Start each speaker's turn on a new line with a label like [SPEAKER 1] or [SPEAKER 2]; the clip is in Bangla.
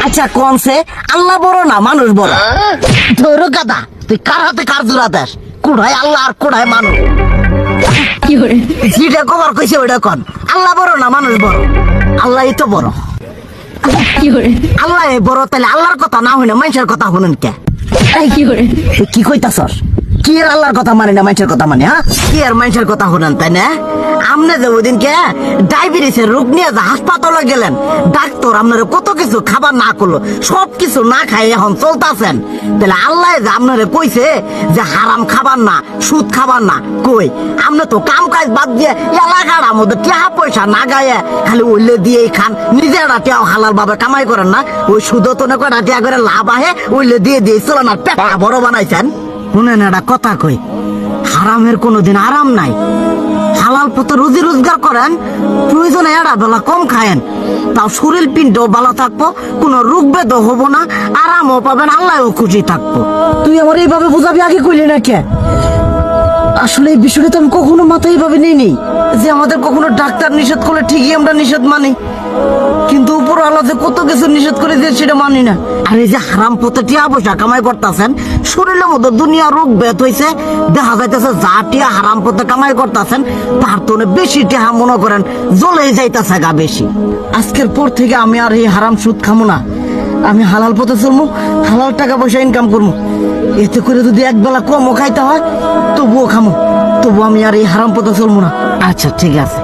[SPEAKER 1] আচ্ছা কোনছে আল্লাহ বড় না মানুষ বড়? ধরো গাদা, তুই কার হাতে কার জোড়া দেশ? কোড়ায় আল্লাহ আর কোড়ায় মানুষ। যেটা কবার কইছে ওইটা কন। আল্লাহ বড় না মানুষ বড়? আল্লাহই তো বড়। আল্লাহ বড়, তাহলে আল্লাহর কথা না হইনা মানুষের কথা শুনেন কে? কি কইতাছস? কি আর আল্লাহর কথা মানে না মানুষের কথা মানে? হ্যাঁ, কি আর মানুষের কথা শুনেন তাই না? আমনে যে ওই দিনকে ডায়াবেটিসের রোগ নিয়ে যে হাসপাতালে গেলেন, ডাক্তার আপনার কত কিছু খাবার না করলো, সব কিছু না খাই এখন চলতেছেন। তাহলে আল্লাহ যে আপনারে কইছে যে হারাম খাবার না, সুদ খাবার না, কই আপনি তো কাম কাজ বাদ দিয়ে এলাকার আমাদের টাকা পয়সা না গায়ে খালি ওইলে দিয়েই খান, নিজেরা টেও হালাল ভাবে কামাই করেন না, ওই সুদও তো না করে টাকা করে লাভ আহে ওইলে দিয়ে দিয়ে চলেন আর পেটা বড় বানাইছেন। শুনেন একটা কথা কই, হারামের কোনোদিন আরাম নাই। হালাল পথে রুজি রোজগার করেন, প্রয়োজনে এড়া বেলা কম খায়েন, তাও শরীর পিণ্ডও ভালো থাকবো, কোনো রোগ বেদও হবো না, আরামও পাবেন, আল্লাহও খুশি থাকবো। তুই আমার এইভাবে বুঝাবি আগে কইলি না কে? আসলে এই বিষয়টা তো আমি কখনো মাথায় এইভাবে নিইনি যে আমাদের কখনো ডাক্তার নিষেধ করলে ঠিকই আমরা নিষেধ মানি, কিন্তু উপর আল্লাহ যে কত কিছু নিষেধ করে দিয়ে সেটা মানি না। আর এই যে হারাম পথে টিয়া পয়সা কামাই করতেছেন, শরীরের মধ্যে দুনিয়া রোগ বেত হয়েছে, দেখা যাইতেছে যা টিয়া হারাম পথে কামাই করতেছেন তার তো বেশি টিয়া মনে করেন জ্বলে যাইতেছে গা বেশি। আজকের পর থেকে আমি আর এই হারাম সুদ খামো না, আমি হালাল পথে চলবো, হালাল টাকা পয়সা ইনকাম করবো। এতে করে যদি একবেলা কমও খাইতে হয় তবুও খামো, তবু আমি আর এই হারাম পথে চলবো না। আচ্ছা ঠিক আছে।